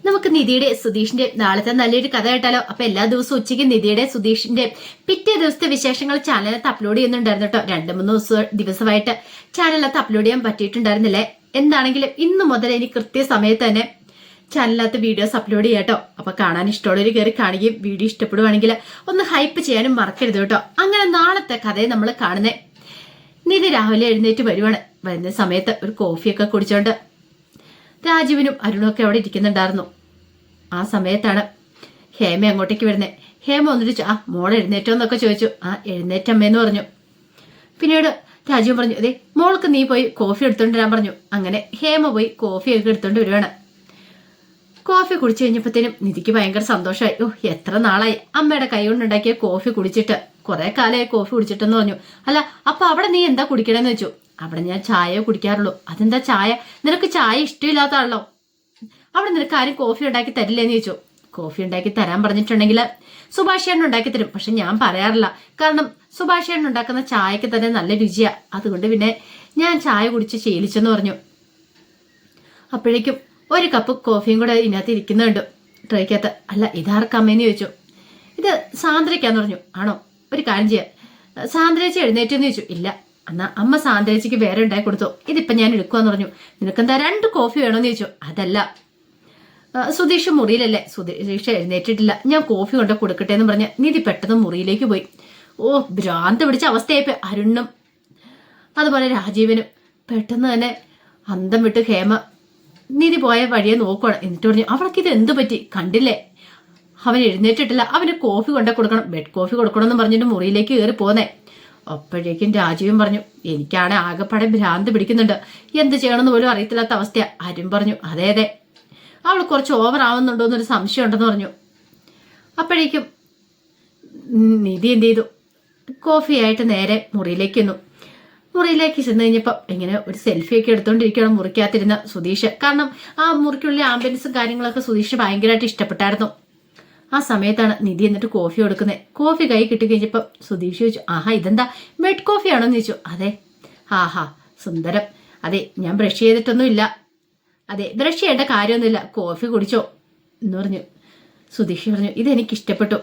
നമുക്ക് നിധിയുടെ സുധീഷിന്റെ നാളത്തെ നല്ലൊരു കഥ കേട്ടാലോ? അപ്പൊ എല്ലാ ദിവസവും ഉച്ചയ്ക്ക് നിധിയുടെ സുധീഷിന്റെ പിറ്റേ ദിവസത്തെ വിശേഷങ്ങൾ ചാനലിനകത്ത് അപ്ലോഡ് ചെയ്യുന്നുണ്ടായിരുന്നു കേട്ടോ. 2-3 ദിവസമായിട്ട് ചാനലിനകത്ത് അപ്ലോഡ് ചെയ്യാൻ പറ്റിയിട്ടുണ്ടായിരുന്നില്ലേ. എന്താണെങ്കിലും ഇന്ന് മുതൽ എനിക്ക് കൃത്യസമയത്ത് തന്നെ ചാനലിനകത്ത് വീഡിയോസ് അപ്ലോഡ് ചെയ്യാം കേട്ടോ. അപ്പൊ കാണാൻ ഇഷ്ടമുള്ളവർ കയറി കാണുകയും വീഡിയോ ഇഷ്ടപ്പെടുവാണെങ്കിൽ ഒന്ന് ഹൈപ്പ് ചെയ്യാനും മറക്കരുത് കേട്ടോ. അങ്ങനെ നാളത്തെ കഥയെ നമ്മൾ കാണുന്നേ. നിധി രാവിലെ എഴുന്നേറ്റ് വരുന്ന സമയത്ത് ഒരു കോഫിയൊക്കെ കുടിച്ചോണ്ട് രാജീവിനും അരുണും ഒക്കെ അവിടെ ഇരിക്കുന്നുണ്ടായിരുന്നു. ആ സമയത്താണ് ഹേമ അങ്ങോട്ടേക്ക് വരുന്നത്. ഹേമ വന്നിട്ട് മോളെ എഴുന്നേറ്റോ എന്നൊക്കെ ചോദിച്ചു. എഴുന്നേറ്റമ്മേന്ന് പറഞ്ഞു. പിന്നീട് രാജീവ് പറഞ്ഞു, അതെ മോൾക്ക് നീ പോയി കോഫി എടുത്തോണ്ട് വരാൻ പറഞ്ഞു. അങ്ങനെ ഹേമ പോയി കോഫിയൊക്കെ എടുത്തോണ്ട് വരുവാണ്. കോഫി കുടിച്ചു കഴിഞ്ഞപ്പോഴത്തേനും നിധിക്ക് ഭയങ്കര സന്തോഷമായി. എത്ര നാളായി അമ്മയുടെ കൈ കൊണ്ടുണ്ടാക്കിയ കോഫി കുടിച്ചിട്ട്, കുറെ കാലമായി കോഫി കുടിച്ചിട്ടെന്ന് പറഞ്ഞു. അല്ല അപ്പൊ അവിടെ നീ എന്താ കുടിക്കണമെന്ന് വെച്ചു. അവിടെ ഞാൻ ചായ കുടിക്കാറുള്ളൂ. അതെന്താ ചായ? നിനക്ക് ചായ ഇഷ്ടമില്ലാത്ത ആളോ? അവിടെ നിനക്ക് ആരും കോഫി ഉണ്ടാക്കി തരില്ലേന്ന് ചോദിച്ചു. കോഫി ഉണ്ടാക്കി തരാൻ പറഞ്ഞിട്ടുണ്ടെങ്കിൽ സുഭാഷേണ്ണൻ ഉണ്ടാക്കി തരും. പക്ഷെ ഞാൻ പറയാറില്ല. കാരണം സുഭാഷേണ്ണൻ ഉണ്ടാക്കുന്ന ചായക്ക് തന്നെ നല്ല രുചിയാ. അതുകൊണ്ട് പിന്നെ ഞാൻ ചായ കുടിച്ച് ശീലിച്ചെന്ന് പറഞ്ഞു. അപ്പോഴേക്കും ഒരു കപ്പ് കോഫിയും കൂടെ ഇതിനകത്ത് ഇരിക്കുന്നുണ്ട് ട്രൈക്കകത്ത്. അല്ല ഇതാർക്കമ്മേന്ന് ചോദിച്ചു. ഇത് സാന്ദ്രയ്ക്കാന്ന് പറഞ്ഞു. ആണോ, ഒരു കാര്യം ചെയ്യാം, സാന്ദ്രേച്ചി എഴുന്നേറ്റെന്ന് ചോദിച്ചു. ഇല്ല, എന്നാ അമ്മ സാന്ദ്രേച്ചിക്ക് വേറെ ഉണ്ടാക്കി കൊടുത്തു. ഇതിപ്പൊ ഞാൻ എടുക്കുവാന്ന് പറഞ്ഞു. നിനക്കെന്താ 2 കോഫി വേണോന്ന് ചോദിച്ചു. അതല്ല, സുധീഷ് മുറിയിലല്ലേ. സുധീഷ് എഴുന്നേറ്റിട്ടില്ല, ഞാൻ കോഫി കൊണ്ട് കൊടുക്കട്ടെ എന്ന് പറഞ്ഞ് നിധി പെട്ടെന്ന് മുറിയിലേക്ക് പോയി. ഭ്രാന്ത് പിടിച്ച അവസ്ഥയായിപ്പോയി അരുണും അതുപോലെ രാജീവനും. പെട്ടെന്ന് തന്നെ അന്തം വിട്ട് ഹേമ നിധി പോയ വഴിയെ നോക്കുവാണ്. എന്നിട്ട് പറഞ്ഞു, അവൾക്ക് ഇത് എന്തു പറ്റി? കണ്ടില്ലേ, അവൻ എഴുന്നേറ്റിട്ടില്ല, അവന് കോഫി കൊണ്ടേ കൊടുക്കണം, ബെഡ് കോഫി കൊടുക്കണം എന്ന് പറഞ്ഞിട്ട് മുറിയിലേക്ക് കയറി പോന്നേ. അപ്പോഴേക്കും രാജീവൻ പറഞ്ഞു, എനിക്കാണ് ആകെപ്പാടെ ഭ്രാന്ത് പിടിക്കുന്നുണ്ട്, എന്ത് ചെയ്യണമെന്ന് പോലും അറിയത്തില്ലാത്ത അവസ്ഥയാ. അരുൺ പറഞ്ഞു, അതെ അതെ, അവൾ കുറച്ച് ഓവർ ആവുന്നുണ്ടോ എന്നൊരു സംശയം ഉണ്ടെന്ന് പറഞ്ഞു. അപ്പോഴേക്കും നിധി എന്ത് ചെയ്തു, കോഫിയായിട്ട് നേരെ മുറിയിലേക്ക് ചെന്നു. മുറിയിലേക്ക് ചെന്ന് കഴിഞ്ഞപ്പോൾ ഇങ്ങനെ ഒരു സെൽഫിയൊക്കെ എടുത്തോണ്ടിരിക്കുകയാണ് മുറിക്കകത്തിരുന്ന സുധീഷ്. കാരണം ആ മുറിക്കുള്ളിലെ ആംബിയൻസും കാര്യങ്ങളൊക്കെ സുധീഷ് ഭയങ്കരമായിട്ട് ഇഷ്ടപ്പെട്ടായിരുന്നു. ആ സമയത്താണ് നിധി എന്നിട്ട് കോഫി കൊടുക്കുന്നത്. കോഫി കൈ കിട്ടി കഴിഞ്ഞപ്പോൾ സുധീഷ് ചോദിച്ചു, ഇതെന്താ ബെഡ് കോഫിയാണോ എന്ന് ചോദിച്ചു. അതെ. സുന്ദരം. അതെ, ഞാൻ ബ്രഷ് ചെയ്തിട്ടൊന്നുമില്ല. അതെ, ബ്രഷ് ചെയ്യേണ്ട കാര്യമൊന്നുമില്ല, കോഫി കുടിച്ചോ എന്ന് പറഞ്ഞു. സുധീഷ് പറഞ്ഞു, ഇതെനിക്ക് ഇഷ്ടപ്പെട്ടു,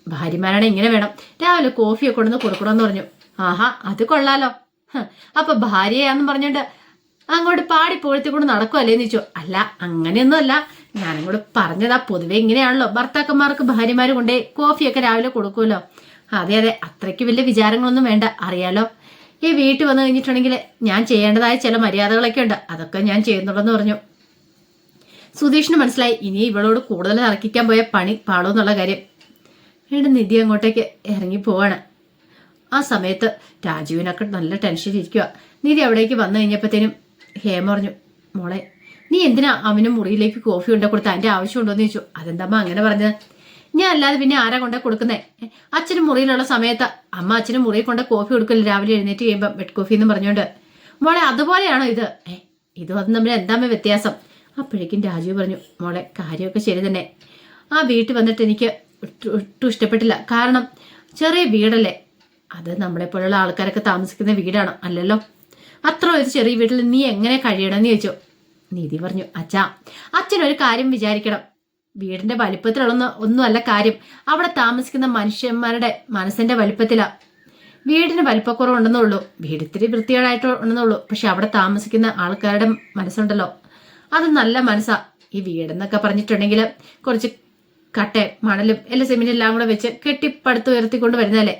ഭാര്യമാരാണ് ഇങ്ങനെ വേണം, രാവിലെ കോഫിയൊക്കെ കൊണ്ടുവന്ന് കൊടുക്കണമെന്ന് പറഞ്ഞു. അത് കൊള്ളാലോ. അപ്പൊ ഭാര്യയാന്ന് പറഞ്ഞോണ്ട് അങ്ങോട്ട് പാടി പൊഴുത്തിക്കൊണ്ട് നടക്കുമല്ലേന്ന് ചോദിച്ചു. അല്ല, അങ്ങനെയൊന്നും അല്ല, ഞാനങ്ങോട്ട് പറഞ്ഞതാ. പൊതുവെ ഇങ്ങനെയാണല്ലോ ഭർത്താക്കന്മാർക്ക് ഭാര്യമാര് കൊണ്ടേ കോഫിയൊക്കെ രാവിലെ കൊടുക്കുമല്ലോ. അതെ അതെ, അത്രയ്ക്ക് വലിയ വിചാരങ്ങളൊന്നും വേണ്ട, അറിയാലോ. ഈ വീട്ടിൽ വന്നു കഴിഞ്ഞിട്ടുണ്ടെങ്കിൽ ഞാൻ ചെയ്യേണ്ടതായ ചില മര്യാദകളൊക്കെ ഉണ്ട്, അതൊക്കെ ഞാൻ ചെയ്യുന്നുള്ളെന്ന് പറഞ്ഞു. സുധീഷിന് മനസ്സിലായി ഇനി ഇവളോട് കൂടുതൽ തർക്കിക്കാൻ പോയ പണി പാളോന്നുള്ള കാര്യം. വീണ്ടും നിധി അങ്ങോട്ടേക്ക് ഇറങ്ങി പോവാണ്. ആ സമയത്ത് രാജീവിനൊക്കെ നല്ല ടെൻഷൻ ഇരിക്കുക. നിധി അവിടേക്ക് വന്നു കഴിഞ്ഞപ്പോഴത്തേനും ഹേമ പറഞ്ഞു, മോളെ നീ എന്തിനാ അവന് മുറിയിലേക്ക് കോഫി കൊണ്ടേ കൊടുത്ത, അതിന്റെ ആവശ്യമുണ്ടോന്ന് ചോദിച്ചു. അതെന്താമ്മ അങ്ങനെ പറഞ്ഞത്? ഞാൻ അല്ലാതെ പിന്നെ ആരാ കൊണ്ടേ കൊടുക്കുന്നേ? അച്ഛനും മുറിയിലുള്ള സമയത്ത് അമ്മ അച്ഛനും മുറിയിൽ കൊണ്ട് കോഫി കൊടുക്കില്ല, രാവിലെ എഴുന്നേറ്റ് കഴിയുമ്പോൾ ബെഡ് കോഫി എന്ന് പറഞ്ഞോണ്ട്. മോളെ അതുപോലെയാണോ ഇത്? ഇതും അതും തമ്മിൽ എന്താമ്മ വ്യത്യാസം? അപ്പോഴേക്കും രാജീവ് പറഞ്ഞു, മോളെ കാര്യമൊക്കെ ശരി തന്നെ, ആ വീട്ടിൽ വന്നിട്ട് എനിക്ക് ഒട്ടും ഇഷ്ടപ്പെട്ടില്ല. കാരണം ചെറിയ വീടല്ലേ, അത് നമ്മളെപ്പോലുള്ള ആൾക്കാരൊക്കെ താമസിക്കുന്ന വീടാണോ? അല്ലല്ലോ. അത്ര ഒരു ചെറിയ വീട്ടിൽ നീ എങ്ങനെ കഴിയണമെന്ന് ചോദിച്ചു. നിധി പറഞ്ഞു, അച്ഛനൊരു കാര്യം വിചാരിക്കണം, വീടിന്റെ വലിപ്പത്തിലുള്ള ഒന്നുമല്ല കാര്യം, അവിടെ താമസിക്കുന്ന മനുഷ്യന്മാരുടെ മനസ്സിന്റെ വലിപ്പത്തിലാ. വീടിന് വലിപ്പക്കുറവുണ്ടെന്നുള്ളൂ, വീട് ഇത്തിരി വൃത്തികേടായിട്ട് ഉണ്ടെന്നുള്ളൂ, പക്ഷെ അവിടെ താമസിക്കുന്ന ആൾക്കാരുടെ മനസ്സുണ്ടല്ലോ, അത് നല്ല മനസ്സാ. ഈ വീടെന്നൊക്കെ പറഞ്ഞിട്ടുണ്ടെങ്കിൽ കുറച്ച് കട്ടയും മണലും എല്ലാം സിമെന്റ് എല്ലാം കൂടെ വെച്ച് കെട്ടിപ്പടുത്ത് ഉയർത്തിക്കൊണ്ട് വരുന്നതല്ലേ,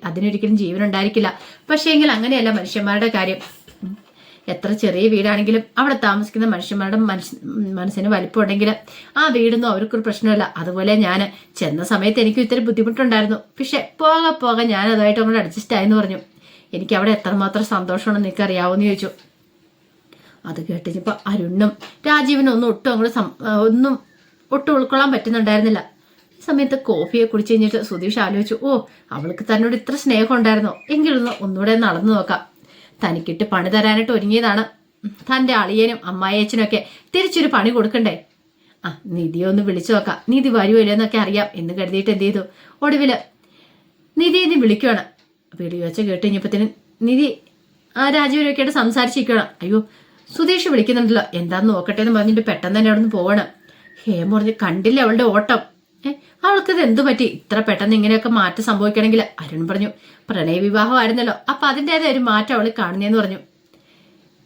അതിനൊരിക്കലും ജീവൻ ഉണ്ടായിരിക്കില്ല. പക്ഷേ എങ്കിൽ അങ്ങനെയല്ല മനുഷ്യന്മാരുടെ കാര്യം. എത്ര ചെറിയ വീടാണെങ്കിലും അവിടെ താമസിക്കുന്ന മനുഷ്യന്മാരുടെ മനസ്സിന് വലിപ്പം ഉണ്ടെങ്കിൽ ആ വീടൊന്നും അവർക്കൊരു പ്രശ്നമില്ല. അതുപോലെ ഞാൻ ചെന്ന സമയത്ത് എനിക്കും ഇത്തിരി ബുദ്ധിമുട്ടുണ്ടായിരുന്നു, പക്ഷെ പോകെ പോകെ ഞാൻ അതുമായിട്ട് അങ്ങോട്ട് അഡ്ജസ്റ്റ് ആയെന്ന് പറഞ്ഞു. എനിക്ക് അവിടെ എത്രമാത്രം സന്തോഷമാണെന്ന് നിങ്ങൾക്ക് അറിയാവുമെന്ന് ചോദിച്ചു. അത് കേട്ടിപ്പോൾ അരുണും രാജീവിനും ഒന്നും ഒട്ടും ഉൾക്കൊള്ളാൻ പറ്റുന്നുണ്ടായിരുന്നില്ല. ഈ സമയത്ത് കോഫിയെ കുടിച്ചു കഴിഞ്ഞിട്ട് സുധീഷ് ആലോചിച്ചു, അവൾക്ക് തന്നോട് ഇത്ര സ്നേഹം ഉണ്ടായിരുന്നോ? എങ്കിലൊന്ന് ഒന്നുകൂടെ നടന്നു നോക്കാം. തനിക്കിട്ട് പണി തരാനായിട്ട് ഒരുങ്ങിയതാണ്. തൻ്റെ അളിയനും അമ്മായിയച്ഛനും ഒക്കെ തിരിച്ചൊരു പണി കൊടുക്കണ്ടേ? നിധിയെ ഒന്ന് വിളിച്ചു നോക്കാം, നിധി വരുമല്ലോ എന്നൊക്കെ അറിയാം എന്ന് കരുതിയിട്ട് എന്ത് ചെയ്തു, ഒടുവിൽ നിധിയെ വിളിക്കുകയാണ്. വീഡിയോ വെച്ച് കേട്ട് കഴിഞ്ഞപ്പോഴത്തേനും നിധി രാജീവനൊക്കെ ആയിട്ട് സംസാരിച്ചിരിക്കുകയാണ്. അയ്യോ സുധീഷ് വിളിക്കുന്നുണ്ടല്ലോ, എന്താന്ന് നോക്കട്ടെ എന്ന് പറഞ്ഞിട്ട് പെട്ടെന്ന് തന്നെ അവിടെ നിന്ന് പോവാണ്. ഹേമ പറഞ്ഞു കണ്ടില്ല അവളുടെ ഓട്ടം. അവൾക്കിത് എന്തു പറ്റി ഇത്ര പെട്ടെന്ന് ഇങ്ങനെയൊക്കെ മാറ്റം സംഭവിക്കണമെങ്കിൽ? അരുൺ പറഞ്ഞു പ്രണയ വിവാഹമായിരുന്നല്ലോ, അപ്പൊ അതിൻ്റെതായ ഒരു മാറ്റം അവൾ കാണുന്നേന്ന് പറഞ്ഞു.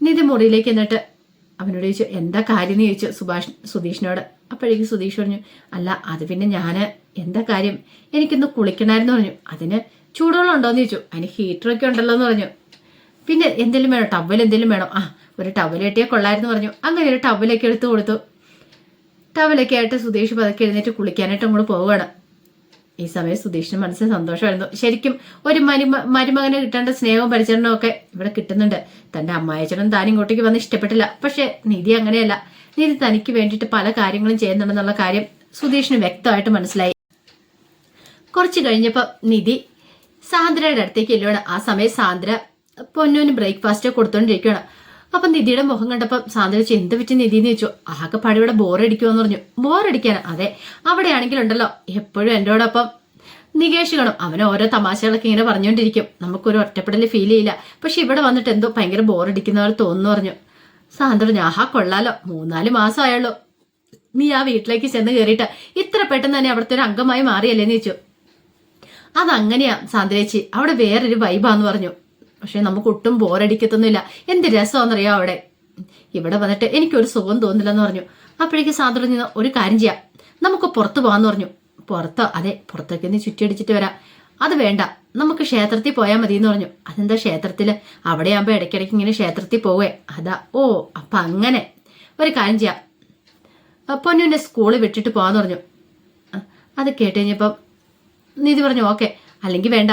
നിധി മുറിയിലേക്ക് എന്നിട്ട് അവനോട് ചോദിച്ചു എന്താ കാര്യം എന്ന് ചോദിച്ചു സുധീഷിനോട്. അപ്പോഴേക്കും സുധീഷ് പറഞ്ഞു അല്ല അത് പിന്നെ ഞാന് എന്താ കാര്യം, എനിക്കൊന്ന് കുളിക്കണമായിരുന്നു പറഞ്ഞു. അതിന് ചൂടുവെള്ളം ഉണ്ടോയെന്ന് ചോദിച്ചു. അതിന് ഹീറ്ററൊക്കെ ഉണ്ടല്ലോ എന്ന് പറഞ്ഞു. പിന്നെ എന്തെങ്കിലും വേണോ, ടവൽ എന്തെങ്കിലും വേണോ? ഒരു ടവൽ കെട്ടിയാൽ കൊള്ളായിരുന്നു പറഞ്ഞു. അങ്ങനെ ഒരു ടവലൊക്കെ എടുത്തു കൊടുത്തു. ടവലൊക്കെ ആയിട്ട് സുധീഷ് പതുക്കെ എഴുന്നേറ്റ് കുളിക്കാനായിട്ട് അങ്ങോട്ട് പോവുകയാണ്. ഈ സമയം സുധീഷിന് മനസ്സിൽ സന്തോഷമായിരുന്നു. ശരിക്കും ഒരു മരുമകന് കിട്ടേണ്ട സ്നേഹവും പരിചരണവും ഒക്കെ ഇവിടെ കിട്ടുന്നുണ്ട്. തന്റെ അമ്മായച്ചനും താൻ ഇങ്ങോട്ടേക്ക് വന്ന് ഇഷ്ടപ്പെട്ടില്ല. പക്ഷെ നിധി അങ്ങനെയല്ല. നിധി തനിക്ക് വേണ്ടിയിട്ട് പല കാര്യങ്ങളും ചെയ്യുന്നുണ്ടെന്നുള്ള കാര്യം സുധീഷിന് വ്യക്തമായിട്ട് മനസ്സിലായി. കുറച്ച് കഴിഞ്ഞപ്പോൾ നിധി സാന്ദ്രയുടെ അടുത്തേക്ക് ഇല്ലുവാണ്. ആ സമയം സാന്ദ്ര പൊന്നൂന് ബ്രേക്ക്ഫാസ്റ്റ് കൊടുത്തോണ്ടിരിക്കുകയാണ്. അപ്പൊ നിധിയുടെ മുഖം കണ്ടപ്പോൾ സാന്ദ്ര വെച്ച് എന്ത് പറ്റി നിധി എന്ന് ചോദിച്ചു. ആകെ പടിവിടെ ബോറടിക്കുമെന്ന് പറഞ്ഞു. ബോറടിക്കാൻ? അതെ, അവിടെയാണെങ്കിലുണ്ടല്ലോ എപ്പോഴും എന്നോടൊപ്പം നികേഷ് കാണും. അവന് ഓരോ തമാശകളൊക്കെ ഇങ്ങനെ പറഞ്ഞുകൊണ്ടിരിക്കും. നമുക്കൊരു ഒറ്റപ്പെടൽ ഫീൽ ചെയ്യില്ല. പക്ഷെ ഇവിടെ വന്നിട്ട് എന്തോ ഭയങ്കര ബോറടിക്കുന്ന പോലെ തോന്നുന്നു പറഞ്ഞു. സാന്ദ്ര പറഞ്ഞു ആഹാ കൊള്ളാലോ, 3-4 മാസം ആയുള്ളൂ നീ ആ വീട്ടിലേക്ക് ചെന്ന് കയറിയിട്ട് ഇത്ര പെട്ടെന്ന് തന്നെ അവിടുത്തെ ഒരു അംഗമായി മാറിയല്ലേന്ന് ചോദിച്ചു. അതങ്ങനെയാ സാന്ദ്രേച്ചി, അവിടെ വേറൊരു വൈബാന്ന് പറഞ്ഞു. പക്ഷെ നമുക്ക് ഒട്ടും ബോറടിക്കത്തൊന്നുമില്ല. എന്ത് രസമാണെന്നറിയോ അവിടെ. ഇവിടെ വന്നിട്ട് എനിക്കൊരു സുഖം തോന്നില്ലെന്ന് പറഞ്ഞു. അപ്പോഴേക്ക് സാന്ദ്ര നിന്ന് ഒരു കാര്യം ചെയ്യാം, നമുക്ക് പുറത്ത് പോകാന്ന് പറഞ്ഞു. പുറത്തോ? അതെ, പുറത്തേക്ക് ഒന്ന് ചുറ്റിയടിച്ചിട്ട് വരാം. അത് വേണ്ട, നമുക്ക് ക്ഷേത്രത്തിൽ പോയാൽ മതി എന്ന് പറഞ്ഞു. അതെന്താ ക്ഷേത്രത്തില്? അവിടെ ആകുമ്പോൾ ഇടയ്ക്കിടയ്ക്ക് ഇങ്ങനെ ക്ഷേത്രത്തിൽ പോവേ. അതാ. ഓ അപ്പൊ അങ്ങനെ ഒരു കാര്യം ചെയ്യാം, പൊന്നുവിന്റെ സ്കൂളിൽ വിട്ടിട്ട് പോകാന്ന് പറഞ്ഞു. അത് കേട്ട് കഴിഞ്ഞപ്പം നിധി പറഞ്ഞു ഓക്കെ, അല്ലെങ്കിൽ വേണ്ട,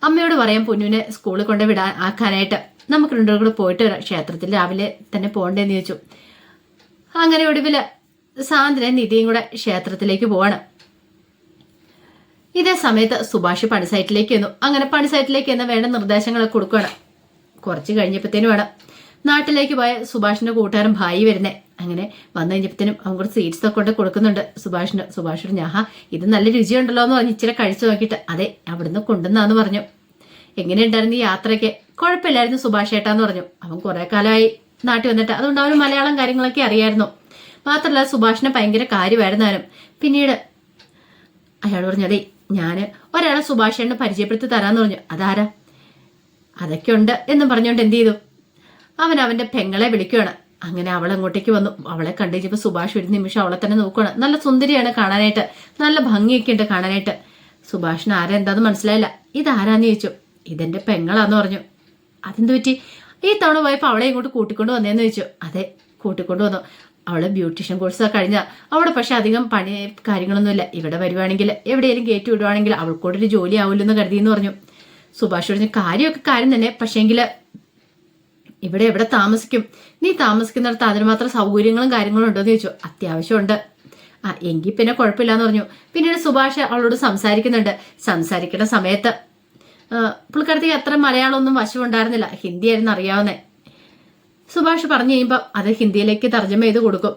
അമ്മയോട് പറയാം പൊന്നുവിനെ സ്കൂളിൽ കൊണ്ട് ആക്കാനായിട്ട്. നമുക്ക് രണ്ടുപേരും കൂടെ പോയിട്ട് വരാം, ക്ഷേത്രത്തിൽ രാവിലെ തന്നെ പോകണ്ടേന്ന് ചോദിച്ചു. അങ്ങനെ ഒടുവിൽ സാന്ദ്ര നിധിയും കൂടെ ക്ഷേത്രത്തിലേക്ക് പോവാണ്. ഇതേ സമയത്ത് സുഭാഷ് പണിസൈറ്റിലേക്ക് വന്നു. അങ്ങനെ പണിസൈറ്റിലേക്ക് എന്ന് വേണ്ട നിർദ്ദേശങ്ങളൊക്കെ കൊടുക്കുകയാണ്. കുറച്ച് കഴിഞ്ഞപ്പോഴത്തേനും വേണം നാട്ടിലേക്ക് പോയ സുഭാഷിന്റെ കൂട്ടുകാരൻ ഭായി വരുന്നേ. അങ്ങനെ വന്നു കഴിഞ്ഞപ്പോഴത്തേനും അവൻ കൂടെ സ്വീറ്റ്സ് ഒക്കെ കൊണ്ട് കൊടുക്കുന്നുണ്ട് സുഭാഷിന് ഞാഹാ ഇത് നല്ല രുചിയുണ്ടല്ലോ എന്ന് പറഞ്ഞ് ഇച്ചിരി കഴിച്ചു നോക്കിയിട്ട് അതെ അവിടുന്ന് കൊണ്ടുവന്നാന്ന് പറഞ്ഞു. എങ്ങനെയുണ്ടായിരുന്നു ഈ യാത്രയ്ക്ക്? കുഴപ്പമില്ലായിരുന്നു സുഭാഷ് ഏട്ടാന്ന് പറഞ്ഞു. അവൻ കുറെ കാലമായി നാട്ടിൽ വന്നിട്ട്, അതുകൊണ്ട് അവന് മലയാളം കാര്യങ്ങളൊക്കെ അറിയായിരുന്നു. മാത്രമല്ല സുഭാഷിനെ ഭയങ്കര കാര്യമായിരുന്നു അവനും. പിന്നീട് അയാൾ പറഞ്ഞു അതെ ഞാൻ ഒരാളെ സുഭാഷേട്ടനെ പരിചയപ്പെടുത്തി തരാന്ന് പറഞ്ഞു. അതാരാ? അതൊക്കെ ഉണ്ട് എന്നും പറഞ്ഞുകൊണ്ട് എന്ത് ചെയ്തു, അവൻ അവന്റെ പെങ്ങളെ വിളിക്കുകയാണ്. അങ്ങനെ അവൾ അങ്ങോട്ടേക്ക് വന്നു. അവളെ കണ്ടു കഴിഞ്ഞപ്പോൾ സുഭാഷ് ഒരു നിമിഷം അവളെ തന്നെ നോക്കുകയാണ്. നല്ല സുന്ദരിയാണ് കാണാനായിട്ട്, നല്ല ഭംഗിയൊക്കെ ഉണ്ട് കാണാനായിട്ട്. സുഭാഷിന് ആരാ എന്താന്ന് മനസ്സിലായില്ല. ഇതാരാന്ന് ചോദിച്ചു. ഇതെന്റെ പെങ്ങളാന്ന് പറഞ്ഞു. അതെന്ത് പറ്റി? ഈ തവണ പോയപ്പോൾ അവളെ ഇങ്ങോട്ട് കൂട്ടിക്കൊണ്ട് വന്നേന്ന് ചോദിച്ചു. അതെ കൂട്ടിക്കൊണ്ട് വന്നു. അവള് ബ്യൂട്ടീഷ്യൻ കോഴ്സ് കഴിഞ്ഞ അവിടെ, പക്ഷെ അധികം പണി കാര്യങ്ങളൊന്നുമില്ല. ഇവിടെ വരുവാണെങ്കിൽ എവിടെയെങ്കിലും കയറ്റി വിടുവാണെങ്കിൽ അവൾക്കൂടൊരു ജോലി ആവില്ലെന്ന് കരുതിയെന്ന് പറഞ്ഞു. സുഭാഷ് പറഞ്ഞു കാര്യമൊക്കെ കാര്യം തന്നെ, പക്ഷേങ്കിൽ ഇവിടെ എവിടെ താമസിക്കും? നീ താമസിക്കുന്നിടത്ത് അതിന് മാത്രം സൗകര്യങ്ങളും കാര്യങ്ങളും ഉണ്ടോന്ന് ചോദിച്ചു. അത്യാവശ്യമുണ്ട്. എങ്കിൽ പിന്നെ കുഴപ്പമില്ലാന്ന് പറഞ്ഞു. പിന്നീട് സുഭാഷ് അവളോട് സംസാരിക്കുന്ന സമയത്ത് പുള്ളിക്കാരത്തേക്ക് അത്ര മലയാളമൊന്നും വശമുണ്ടായിരുന്നില്ല, ഹിന്ദിയായിരുന്നു അറിയാവുന്നേ. സുഭാഷ് പറഞ്ഞു കഴിയുമ്പോൾ അത് ഹിന്ദിയിലേക്ക് തർജ്ജമ ചെയ്ത് കൊടുക്കും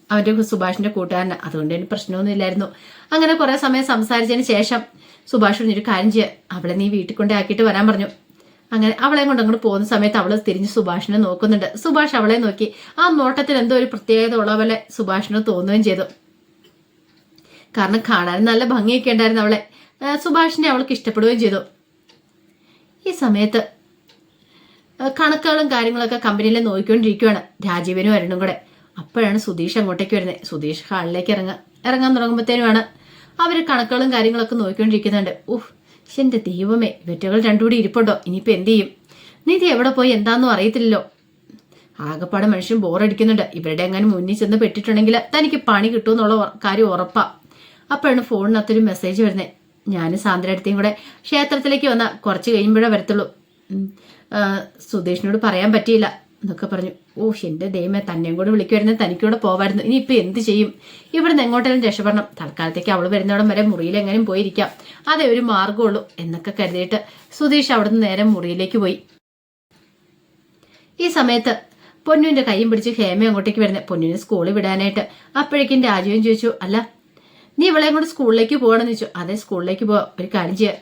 അവന്റെ സുഭാഷിന്റെ കൂട്ടുകാരന്. അതുകൊണ്ട് തന്നെ പ്രശ്നമൊന്നും ഇല്ലായിരുന്നു. അങ്ങനെ കുറെ സമയം സംസാരിച്ചതിന് ശേഷം സുഭാഷ് പറഞ്ഞൊരു കാര്യം ചെയ്യുക, അവളെ നീ വീട്ടിൽ കൊണ്ടേ ആക്കിയിട്ട് വരാൻ പറഞ്ഞു. അങ്ങനെ അവളെ കൊണ്ട് അങ്ങോട്ട് പോകുന്ന സമയത്ത് അവള് തിരിഞ്ഞ് സുഭാഷിനെ നോക്കുന്നുണ്ട്. സുഭാഷ് അവളെ നോക്കി. ആ നോട്ടത്തിൽ എന്തോ ഒരു പ്രത്യേകത ഉള്ള പോലെ സുഭാഷിന് തോന്നുകയും ചെയ്തു. കാരണം കാണാൻ നല്ല ഭംഗിയൊക്കെ ഉണ്ടായിരുന്നു അവളെ. സുഭാഷിനെ അവൾക്ക് ഇഷ്ടപ്പെടുകയും ചെയ്തു. ഈ സമയത്ത് കണക്കുകളും കാര്യങ്ങളൊക്കെ കമ്പനിയിൽ നോക്കിക്കൊണ്ടിരിക്കുകയാണ് രാജീവനും അരുണും കൂടെ. അപ്പോഴാണ് സുധീഷ് അങ്ങോട്ടേക്ക് വരുന്നത്. സുധീഷ് ഹാളിലേക്ക് ഇറങ്ങാൻ തുടങ്ങുമ്പോഴത്തേനുമാണ് അവർ കണക്കുകളും കാര്യങ്ങളൊക്കെ നോക്കിക്കൊണ്ടിരിക്കുന്നുണ്ട്. എന്റെ ദൈവമേ, ഇവറ്റകൾ രണ്ടുകൂടി ഇരിപ്പുണ്ടോ? ഇനിയിപ്പോൾ എന്ത് ചെയ്യും? നിധി എവിടെ പോയി എന്താണെന്നും അറിയത്തില്ലല്ലോ. ആകെപ്പാടെ മനുഷ്യൻ ബോറടിക്കുന്നുണ്ട്. ഇവരുടെ എങ്ങനെ മുന്നിൽ ചെന്ന് പെട്ടിട്ടുണ്ടെങ്കിൽ തനിക്ക് പണി കിട്ടുമെന്നുള്ള കാര്യം ഉറപ്പാ. അപ്പോഴാണ് ഫോണിനകത്തൊരു മെസ്സേജ് വരുന്നത്. ഞാനും സാന്ദ്രടുത്തേയും കൂടെ ക്ഷേത്രത്തിലേക്ക് വന്ന കുറച്ച് കഴിയുമ്പോഴേ വരത്തുള്ളൂ. സുധീഷിനോട് പറയാൻ പറ്റിയില്ല എന്നൊക്കെ പറഞ്ഞു. എന്റെ ദൈവമേ, തന്നെയും കൂടെ വിളിക്കുമായിരുന്നു, തനിക്കൂടെ പോവായിരുന്നു. ഇനിയിപ്പോൾ എന്ത് ചെയ്യും? ഇവിടുന്ന് എങ്ങോട്ടെങ്കിലും രക്ഷപ്പെടണം. തൽക്കാലത്തേക്ക് അവൾ വരുന്നവിടം വരെ മുറിയിൽ എങ്ങനെയും പോയിരിക്കാം, അതേ ഒരു മാർഗമുള്ളൂ എന്നൊക്കെ കരുതിയിട്ട് സുധീഷ് അവിടുന്ന് നേരെ മുറിയിലേക്ക് പോയി. ഈ സമയത്ത് പൊന്നുവിന്റെ കൈയും പിടിച്ച് ഹേമ അങ്ങോട്ടേക്ക് വരുന്നത്, പൊന്നുവിനെ സ്കൂളിൽ വിടാനായിട്ട്. അപ്പോഴേക്കും രാജുവും ചോദിച്ചു, അല്ല നീ ഇവളെയും കൂടെ സ്കൂളിലേക്ക് പോകണമെന്ന് ചോദിച്ചു. അതെ സ്കൂളിലേക്ക് പോവാ. ഒരു കാര്യം ചെയ്യാം,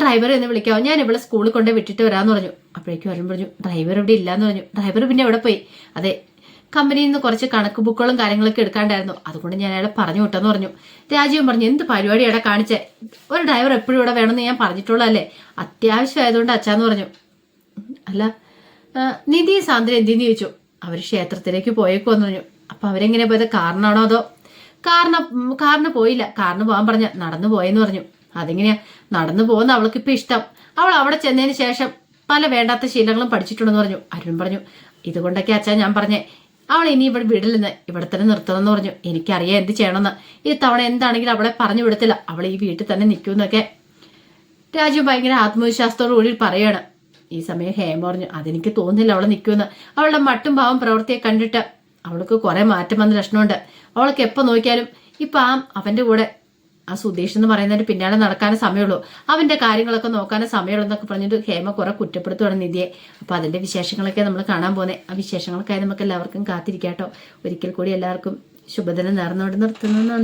ഡ്രൈവറെ എന്ന് വിളിക്കാവോ, ഞാൻ ഇവിടെ സ്കൂളിൽ കൊണ്ട് വിട്ടിട്ട് വരാമെന്ന് പറഞ്ഞു. അപ്പോഴേക്കും അരുൺ പറഞ്ഞു ഡ്രൈവർ ഇവിടെ ഇല്ലാന്ന് പറഞ്ഞു. ഡ്രൈവർ പിന്നെ എവിടെ പോയി? അതെ കമ്പനിയിൽ നിന്ന് കുറച്ച് കണക്ക് ബുക്കുകളും കാര്യങ്ങളൊക്കെ എടുക്കാണ്ടായിരുന്നു. അതുകൊണ്ട് ഞാൻ അയാളെ പറഞ്ഞു വിട്ടെന്ന് പറഞ്ഞു. രാജീവൻ പറഞ്ഞു, എന്ത് പരിപാടിയാണ് കാണിച്ചേ? ഒരു ഡ്രൈവർ എപ്പോഴും ഇവിടെ വേണമെന്ന് ഞാൻ പറഞ്ഞിട്ടുള്ളതല്ലേ, അത്യാവശ്യമായതുകൊണ്ട് അച്ഛാന്ന് പറഞ്ഞു. അല്ല നിധി സാന്ദ്ര എന്തിന്ന് ചോദിച്ചു. അവർ ക്ഷേത്രത്തിലേക്ക് പോയേക്കുമെന്ന് പറഞ്ഞു. അപ്പൊ അവരെങ്ങനെ പോയത്? കാറിനാണോ അതോ? കാറിന് പോയില്ല, കാറിന് പോകാൻ പറഞ്ഞ നടന്നു പോയെന്ന് പറഞ്ഞു. അതെങ്ങനെയാ നടന്നു പോകുന്ന? അവൾക്കിപ്പോ ഇഷ്ടം. അവൾ അവിടെ ചെന്നതിന് ശേഷം പല വേണ്ടാത്ത ശീലങ്ങളും പഠിച്ചിട്ടുണ്ടെന്ന് പറഞ്ഞു. അരുൺ പറഞ്ഞു, ഇതുകൊണ്ടൊക്കെ അച്ഛാ ഞാൻ പറഞ്ഞേ, അവൾ ഇനി ഇവിടെ വിടില്ലെന്ന്, ഇവിടെ തന്നെ നിർത്തണമെന്ന് പറഞ്ഞു. എനിക്കറിയാം എന്ത് ചെയ്യണമെന്ന്. ഈ തവണ എന്താണെങ്കിലും അവളെ പറഞ്ഞു വിടത്തില്ല, അവൾ ഈ വീട്ടിൽ തന്നെ നിൽക്കുമെന്നൊക്കെ രാജു ഭയങ്കര ആത്മവിശ്വാസത്തോടു കൂടി പറയാണ്. ഈ സമയം ഹേമ പറഞ്ഞു, അതെനിക്ക് തോന്നുന്നില്ല അവളെ നിൽക്കുമെന്ന്. അവളുടെ മട്ടും ഭാവം പ്രവൃത്തിയെ കണ്ടിട്ട് അവൾക്ക് കുറെ മാറ്റം വന്ന ലക്ഷണമുണ്ട്. അവൾക്ക് എപ്പോൾ നോക്കിയാലും ഇപ്പൊ അവന്റെ കൂടെ സുധീഷ് എന്ന് പറയുന്നതിന് പിന്നാലെ നടക്കാനേ സമയമുള്ളൂ, അവന്റെ കാര്യങ്ങളൊക്കെ നോക്കാനേ സമയമുള്ളൂ എന്നൊക്കെ പറഞ്ഞിട്ട് ഹേമ കുറെ കുറ്റപ്പെടുത്തുവാണ് നിധിയെ. അപ്പൊ അതിന്റെ വിശേഷങ്ങളൊക്കെ നമ്മൾ കാണാൻ പോകുന്നത്. ആ വിശേഷങ്ങൾക്കായി നമുക്ക് എല്ലാവർക്കും കാത്തിരിക്കാട്ടോ. ഒരിക്കൽ കൂടി എല്ലാവർക്കും ശുഭദിനം നേർന്നുകൊണ്ട് നിർത്തുന്നു. നന്ദി.